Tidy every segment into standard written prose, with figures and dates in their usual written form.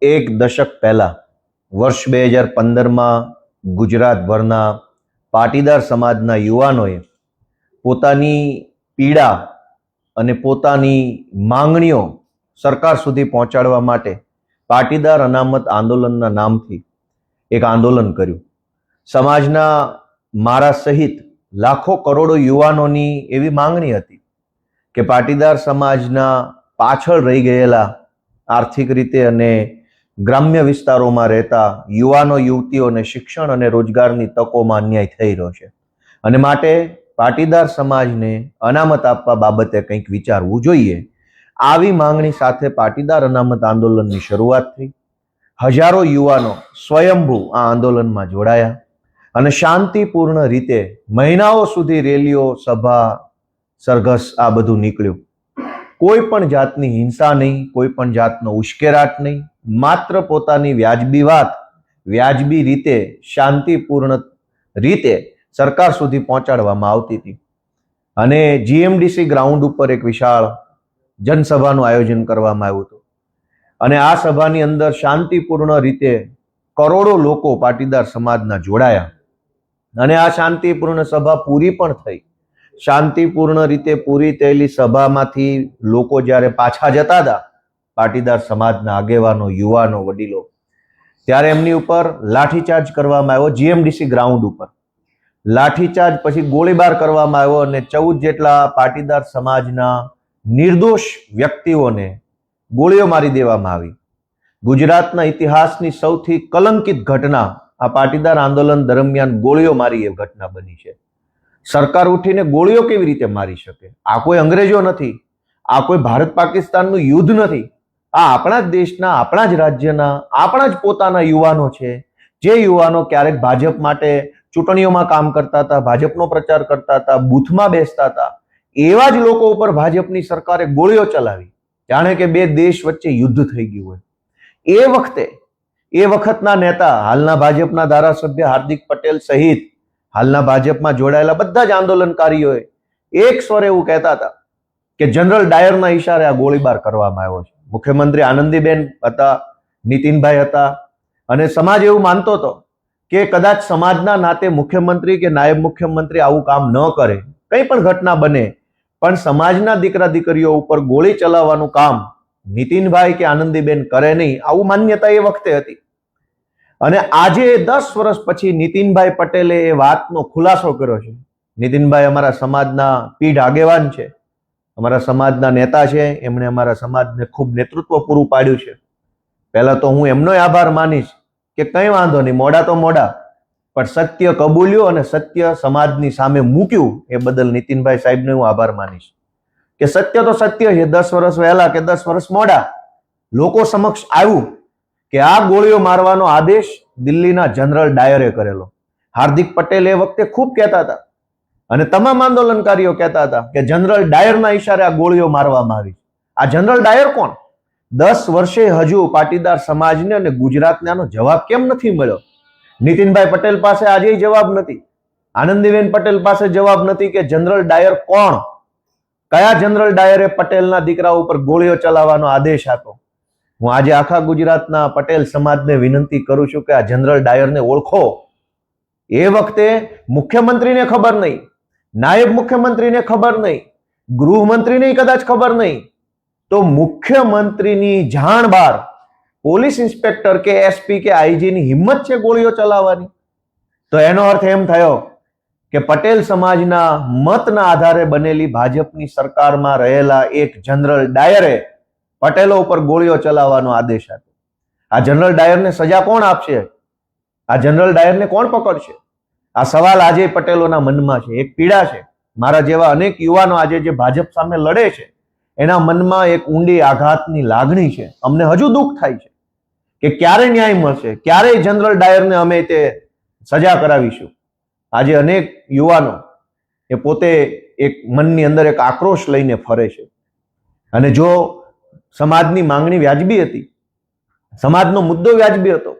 એક દશક પહેલા વર્ષ 2015માં ગુજરાતભરના પાટીદાર સમાજના યુવાનોએ પોતાની પીડા અને પોતાની માંગણીઓ સરકાર સુધી પહોંચાડવા માટે પાટીદાર અનામત આંદોલનના નામથી એક આંદોલન કર્યું. સમાજના મારા સહિત લાખો કરોડો યુવાનોની એવી માંગણી હતી કે પાટીદાર સમાજના પાછળ રહી ગયેલા આર્થિક રીતે અને ગ્રામ્ય વિસ્તારોમાં રહેતા યુવાનો યુવતીઓને શિક્ષણ અને રોજગારની તકોમાં અન્યાય થઈ રહ્યો છે અને માટે પાટીદાર સમાજને અનામત આપવા બાબતે કંઈક વિચારવું જોઈએ. આવી માંગણી સાથે પાટીદાર અનામત આંદોલનની શરૂઆત થઈ. હજારો યુવાનો સ્વયંભૂ આ આંદોલનમાં જોડાયા અને શાંતિપૂર્ણ રીતે મહિનાઓ સુધી રેલીઓ, સભા, સરઘસ આ બધું નીકળ્યું. કોઈ પણ જાતની હિંસા નહીં, કોઈ પણ જાતનો ઉશ્કેરાટ નહીં, માત્ર પોતાની વ્યાજબી વાત વ્યાજબી રીતે શાંતિપૂર્ણ રીતે સરકાર સુધી પહોંચાડવામાં આવતી હતી. અને જીએમડીસી ગ્રાઉન્ડ ઉપર એક વિશાળ જનસભાનું આયોજન કરવામાં આવ્યું હતું અને આ સભાની અંદર શાંતિપૂર્ણ રીતે કરોડો લોકો પાટીદાર સમાજના જોડાયા અને આ શાંતિપૂર્ણ સભા પૂરી પણ થઈ. શાંતિપૂર્ણ રીતે પૂરી થયેલી સભામાંથી લોકો જ્યારે પાછા જતા હતા, પાટીદાર સમાજના આગેવાનો, યુવાનો, વડીલો, ત્યારે એમની ઉપર લાઠીચાર્જ કરવામાં આવ્યો. જીએમડીસી ગ્રાઉન્ડ ઉપર લાઠીચાર્જ પછી ગોળીબાર કરવામાં આવ્યો અને 14 જેટલા પાટીદાર સમાજના નિર્દોષ વ્યક્તિઓને ગોળીઓ મારી દેવામાં આવી. ગુજરાતના ઇતિહાસની સૌથી કલંકિત ઘટના આ પાટીદાર આંદોલન દરમિયાન ગોળીઓ મારી એ ઘટના બની છે. સરકાર ઉઠીને ગોળીઓ કેવી રીતે મારી શકે? આ કોઈ અંગ્રેજો નથી, આ કોઈ ભારત પાકિસ્તાનનું યુદ્ધ નથી. આ આપણા જ દેશના, આપણા જ રાજ્યના, આપણા જ પોતાના યુવાનો છે, જે યુવાનો ક્યારેક ભાજપ માટે ચૂંટણીઓમાં કામ કરતા હતા, ભાજપનો પ્રચાર કરતા હતા, બૂથમાં બેસતા હતા. એવા જ લોકો ઉપર ભાજપની સરકારે ગોળીઓ ચલાવી, જાણે કે બે દેશ વચ્ચે યુદ્ધ થઈ ગયું હોય. એ વખતના નેતા, હાલના ભાજપના ધારાસભ્ય હાર્દિક પટેલ સહિત હાલના ભાજપમાં જોડાયેલા બધા જ આંદોલનકારીઓએ એક સ્વરે એવું કહેતા હતા કે જનરલ ડાયરના ઈશારે આ ગોળીબાર કરવામાં આવ્યો છે. મુખ્યમંત્રી આનંદીબેન હતા, નીતિનભાઈ હતા અને સમાજ એવું માનતો હતો કે કદાચ સમાજના નાતે મુખ્યમંત્રી કે નાયબ મુખ્યમંત્રી આવું કામ ન કરે, કંઈ પણ ઘટના બને, પણ સમાજના દીકરા દીકરીઓ ઉપર ગોળી ચલાવવાનું કામ નીતિનભાઈ કે આનંદીબેન કરે નહીં, આવું માન્યતા એ વખતે હતી. અને આજે 10 વર્ષ પછી નીતિનભાઈ પટેલે એ વાતનો ખુલાસો કર્યો છે. નીતિનભાઈ અમારા સમાજના પીઢ આગેવાન છે, અમારા સમાજના નેતા છે, એમણે અમારા સમાજને ખૂબ નેતૃત્વ પૂરું પાડ્યું છે. પહેલા તો હું એમનો આભાર માનીશ કે કંઈ વાંધો નહીં, મોડા તો મોડા, પણ સત્ય કબૂલ્યું અને સત્ય સમાજની સામે મૂક્યું, એ બદલ નીતિનભાઈ સાહેબને હું આભાર માનીશ કે સત્ય તો સત્ય છે. 10 વર્ષ વહેલા કે 10 વર્ષ મોડા લોકો સમક્ષ આવ્યું કે આ ગોળીઓ મારવાનો આદેશ દિલ્હીના જનરલ ડાયરે કરેલો. હાર્દિક પટેલ એ વખતે ખૂબ કહેતા હતા અને તમામ આંદોલનકારીઓ કહેતા હતા કે જનરલ ડાયરના ઈશારે આ ગોળીઓ મારવામાં આવી. આ જનરલ ડાયર કોણ? 10 વર્ષે હજુ પાટીદાર સમાજને અને ગુજરાતને આનો જવાબ કેમ નથી મળ્યો? નીતિનભાઈ પટેલ પાસે આજે જવાબ નથી, આનંદીબેન પટેલ પાસે જવાબ નથી કે જનરલ ડાયર કોણ? કયા જનરલ ડાયરે પટેલના દીકરા ઉપર ગોળીઓ ચલાવવાનો આદેશ આપ્યો? હું આજે આખા ગુજરાતના પટેલ સમાજને વિનંતી કરું છું કે આ જનરલ ડાયરને ઓળખો. એ વખતે મુખ્યમંત્રીને ખબર નહીં, નાયબ મુખ્યમંત્રીને ખબર નહીં, ગૃહમંત્રીને કદાચ ખબર નહીં, તો મુખ્યમંત્રીની જાણ બહાર પોલીસ ઇન્સ્પેક્ટર કે એસપી કે આઈજીની હિંમત છે ગોળીઓ ચલાવવાની? તો એનો અર્થ એમ થયો કે પટેલ સમાજના મતના આધારે બનેલી ભાજપની સરકારમાં રહેલા એક જનરલ ડાયરે પટેલો ઉપર ગોળીઓ ચલાવવાનો આદેશ આપ્યો. આ જનરલ ડાયરને સજા કોણ આપશે? આ જનરલ ડાયરને કોણ પકડશે? આ સવાલ આજે પટેલોના મનમાં છે, એક પીડા છે. મારા જેવા અનેક યુવાનો આજે જે ભાજપ સામે લડે છે, એના મનમાં એક ઊંડી આઘાતની લાગણી છે. અમને હજુ દુઃખ થાય છે કે ક્યારે ન્યાય મળશે, ક્યારે જનરલ ડાયરને અમે તે સજા કરાવીશું. આજે અનેક યુવાનો એ પોતે એક મનની અંદર એક આક્રોશ લઈને ફરે છે. અને જો સમાજની માંગણી વ્યાજબી હતી, સમાજનો મુદ્દો વ્યાજબી હતો,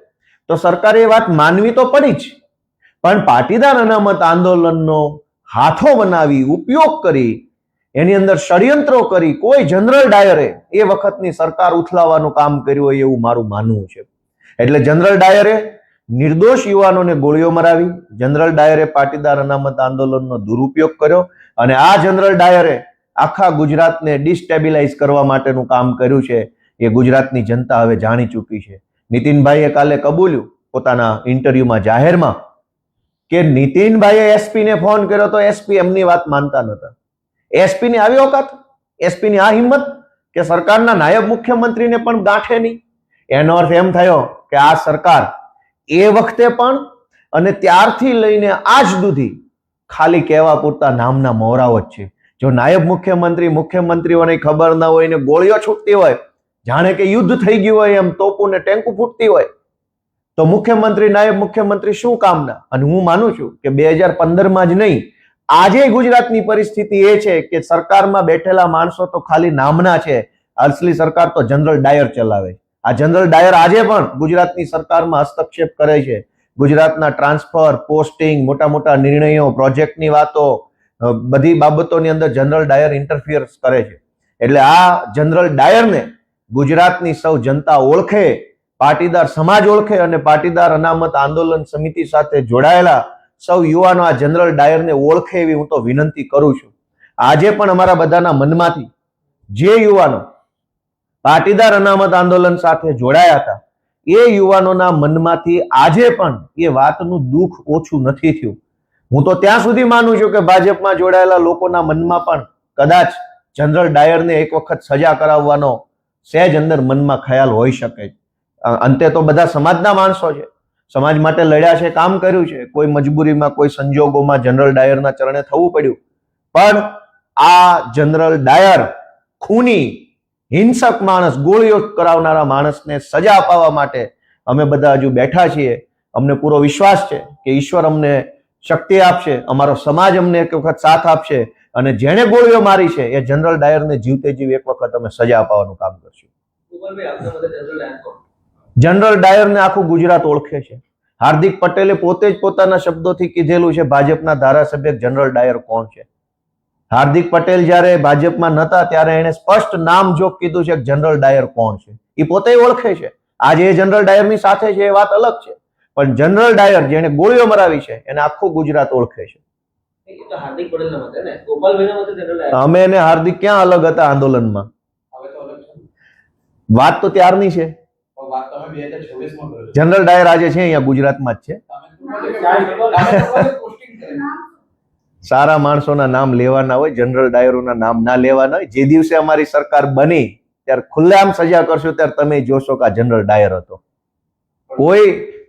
તો સરકારે એ વાત માનવી તો પડી જ. પણ પાટીદાર અનામત આંદોલનનો હાથો બનાવી, ઉપયોગ કરી એની અંદર ષડયંત્રો કરી કોઈ જનરલ ડાયરે એ વખતની સરકાર ઉથલાવવાનું કામ કર્યું હોય એવું મારું માનવું છે. એટલે જનરલ ડાયરે નિર્દોષ યુવાનોને ગોળીઓ મરાવી, જનરલ ડાયરે પાટીદાર અનામત આંદોલનનો દુરુપયોગ કર્યો અને આ જનરલ ડાયરે આખા ગુજરાતને ડિસ્ટેબિલાઇઝ કરવા માટેનું કામ કર્યું છે. એ ગુજરાતની જનતા હવે જાણી ચૂકી છે. નીતિનભાઈએ કાલે કબૂલ્યું પોતાના ઇન્ટરવ્યુમાં જાહેરમાં કે નીતિનભાઈએ એસપીને ફોન કર્યો તો એસપી એમની વાત માનતા નતા. એસપીની આવી ઓકાત, એસપીની આ હિંમત કે સરકારના નાયબ મુખ્યમંત્રીને પણ ગાંઠે નહીં. એનો અર્થ એમ થયો કે આ સરકાર એ વખતે પણ અને ત્યારથી લઈને આજ સુધી ખાલી કહેવા પૂરતા નામના મોહરાઓ જ છે. જો નાયબ મુખ્યમંત્રી મુખ્યમંત્રીઓને ખબર ના હોય ને ગોળીઓ છૂટતી હોય, જાણે કે યુદ્ધ થઈ ગયું હોય એમ તોપું ને ટેન્કુ ફૂટતી હોય, તો મુખ્યમંત્રી નાયબ મુખ્યમંત્રી શું કામના? અને હું માનું છું કે 2015માં જ નહીં, આજે ગુજરાતની પરિસ્થિતિ એ છે કે સરકારમાં બેઠેલા માણસો તો ખાલી નામના છે. અસલી સરકાર તો જનરલ ડાયર ચલાવે. આ જનરલ ડાયર આજે પણ ગુજરાતની સરકારમાં હસ્તક્ષેપ કરે છે. ગુજરાતના ટ્રાન્સફર, પોસ્ટિંગ, મોટા મોટા નિર્ણયો, પ્રોજેક્ટની વાતો, બધી બાબતોની અંદર જનરલ ડાયર ઇન્ટરફિયર કરે છે. એટલે આ જનરલ ડાયરને ગુજરાતની સૌ જનતા ઓળખે, પાટીદાર સમાજ ઓળખે અને પાટીદાર અનામત આંદોલન સમિતિ સાથે જોડાયેલા સૌ યુવાનો આ જનરલ ડાયરને ઓળખે એવી હું તો વિનંતી કરું છું. આજે પણ અમારા બધાના મનમાંથી જે યુવાનો પાટીદાર અનામત આંદોલન સાથે જોડાયા હતા એ યુવાનોના મનમાંથી આજે પણ એ વાતનું દુઃખ ઓછું નથી થયું. હું તો ત્યાં સુધી માનું છું કે ભાજપમાં જોડાયેલા લોકોના મનમાં પણ કદાચ જનરલ ડાયરને એક વખત સજા કરાવવાનો સહેજ અંદર મનમાં ખ્યાલ હોઈ શકે. અંતે તો બધા સમાજના માણસો છે, સમાજ માટે લડ્યા છે, કામ કર્યું છે. કોઈ મજબૂરીમાં, કોઈ સંજોગોમાં જનરલ ડાયરના ચરણે થવું પડ્યું, પણ આ જનરલ ડાયર ખૂની, હિંસક માણસ, ગોળીઓ કરાવનારા માણસને સજા અપાવવા માટે અમે બધા હજુ બેઠા છીએ. અમને પૂરો વિશ્વાસ છે કે ઈશ્વર અમને શક્તિ આપશે, અમારો સમાજ અમને એક વખત સાથ આપશે અને જેણે ગોળીઓ મારી છે એ જનરલ ડાયરને જીવતે જીવ એક વખત અમે સજા અપાવવાનું કામ કરશું. જનરલ ડાયરને આખું ગુજરાત ઓળખે છે. હાર્દિક પટેલે પોતે જ પોતાના શબ્દોથી કીધેલું છે ભાજપના ધારાસભ્ય જનરલ ડાયર કોણ છે. હાર્દિક પટેલ જ્યારે ભાજપમાં નતા ત્યારે એને સ્પષ્ટ નામ જોગ કીધું છે કે જનરલ ડાયર કોણ છે. એ પોતે ઓળખે છે. આજે એ જનરલ ડાયરની સાથે છે એ વાત અલગ છે, પણ જનરલ ડાયર જેને ગોળીઓ મરાવી છે એને આખું ગુજરાત ઓળખે છે. અમે એને હાર્દિક ક્યાં અલગ હતા આંદોલનમાં? વાત તો ત્યારની છે. જનરલ ડાયર આજે છે અહીંયા ગુજરાતમાં જ છે. સારા માણસોના નામ લેવાના હોય, જનરલ ડાયરોના નામ ના લેવાના હોય. જે દિવસે અમારી સરકાર બની ત્યારે ખુલ્લેઆમ સજા કરશો ત્યારે તમે જોશો કે આ જનરલ ડાયર હતો.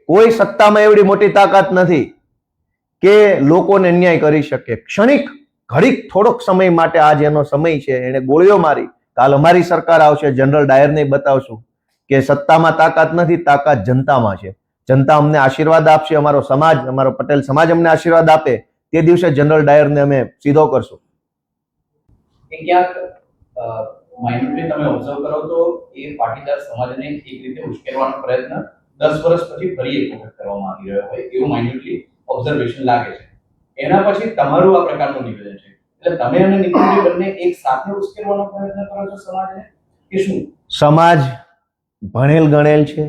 કોઈ સત્તામાં એવડી મોટી તાકાત નથી કે લોકોને અન્યાય કરી શકે. ક્ષણિક ઘડીક થોડોક સમય માટે આજ એનો સમય છે, એને ગોળીઓ મારી. કાલ અમારી સરકાર આવશે, જનરલ ડાયરને બતાવશું કે સત્તામાં તાકાત નથી, તાકાત જનતામાં છે. જનતા અમને આશીર્વાદ આપશે, અમારો સમાજ, અમારો પટેલ સમાજ અમને આશીર્વાદ આપે, તે દિવસે જનરલ ડાયરને અમે સીધો કરશું. માઇન્ડલી તમે ઓબ્ઝર્વ કરો તો એ પાટીદાર સમાજને એક રીતે ઉશ્કેરવાનો પ્રયત્ન 10 વર્ષ પછી ફરી એક વખત કરવામાં આવી રહ્યો હોય એવું માઇન્ડલી ઓબ્ઝર્વેશન લાગે છે. એના પછી તમારું આ પ્રકારનું નિવેદન છે, એટલે તમે અને નીતિનભાઈ બંને એક સાથે ઉશ્કેરવાનો પ્રયત્ન કરો છો સમાજને કે શું? સમાજ ભણેલ ગણેલ છે,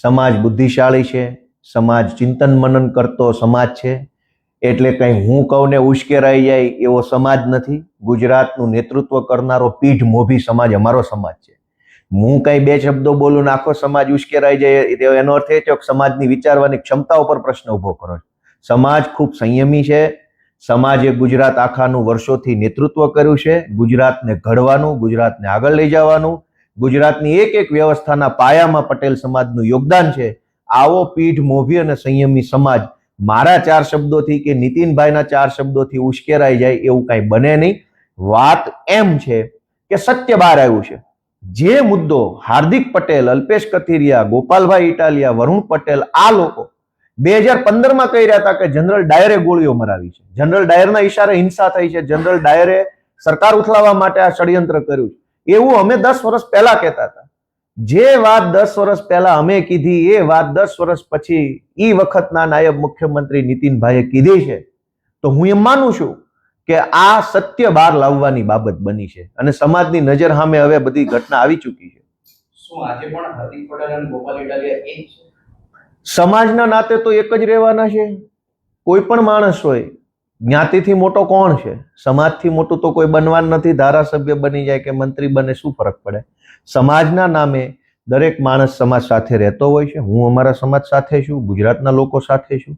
સમાજ બુદ્ધિશાળી છે, સમાજ ચિંતન મનન કરતો સમાજ છે. એટલે કઈ હું કહું ને ઉશ્કેરાઈ જાય એવો સમાજ નથી. ગુજરાતનું નેતૃત્વ કરનારો પીઠ મોભી સમાજ અમારો સમાજ છે. હું કઈ બે શબ્દો બોલું ને આખો સમાજ ઉશ્કેરાઈ જાય એનો અર્થ એ છે કે સમાજની વિચારવાની ક્ષમતા ઉપર પ્રશ્ન ઉભો કરો છો. સમાજ ખૂબ સંયમી છે. સમાજે ગુજરાત આખાનું વર્ષોથી નેતૃત્વ કર્યું છે. ગુજરાતને ઘડવાનું, ગુજરાતને આગળ લઈ જવાનું, ગુજરાતની એક એક વ્યવસ્થાના પાયામાં પટેલ સમાજનું યોગદાન છે. આવો પીઠ મોભી અને સંયમી સમાજ મારા 4 શબ્દોથી કે નીતિનભાઈના 4 શબ્દોથી ઉશ્કેરાઈ જાય એવું કઈ બને નહીં. વાત એમ છે કે સત્ય બહાર આવ્યું છે. જે મુદ્દો હાર્દિક પટેલ, અલ્પેશ કથિરિયા, ગોપાલભાઈ ઇટાલિયા, વરુણ પટેલ આ લોકો 2015માં કહી રહ્યા હતા કે જનરલ ડાયરે ગોળીઓ મરાવી છે, જનરલ ડાયરના ઈશારે હિંસા થઈ છે, જનરલ ડાયરે સરકાર ઉથલાવવા માટે આ ષડયંત્ર કર્યું છે, એવું અમે 10 વર્ષ પહેલા કહેતા હતા. જે વાત 10 વર્ષ પહેલા અમે કીધી એ વાત 10 વર્ષ પછી ઈ વખતના નાયબ મુખ્યમંત્રી નીતિનભાઈએ કીધી છે. તો હું એમ માનું છું કે આ સત્ય બહાર લાવવાની બાબત બની છે અને સમાજની નજર સામે હવે બધી ઘટના આવી ચૂકી છે. શું આજે પણ હાર્દિક પટેલ અને ગોપાલ ઇટાલિયા એ જ છે? સમાજના નાતે તો એક જ રહેવાના છે. કોઈ પણ માણસ હોય, જ્ઞાતિથી મોટો કોણ છે? સમાજથી મોટું તો કોઈ બનવાનું નથી. ધારાસભ્ય બની જાય કે મંત્રી બને, શું ફરક પડે? સમાજના નામે દરેક માણસ સમાજ સાથે રહેતો હોય છે. હું અમારા સમાજ સાથે છું, ગુજરાતના લોકો સાથે છું,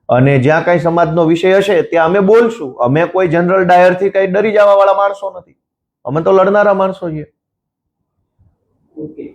અને જ્યાં કઈ સમાજનો વિષય હશે ત્યાં અમે બોલશું. અમે કોઈ જનરલ ડાયરથી કઈ ડરી જવા વાળા માણસો નથી. અમે તો લડનારા માણસો છીએ. ઓકે.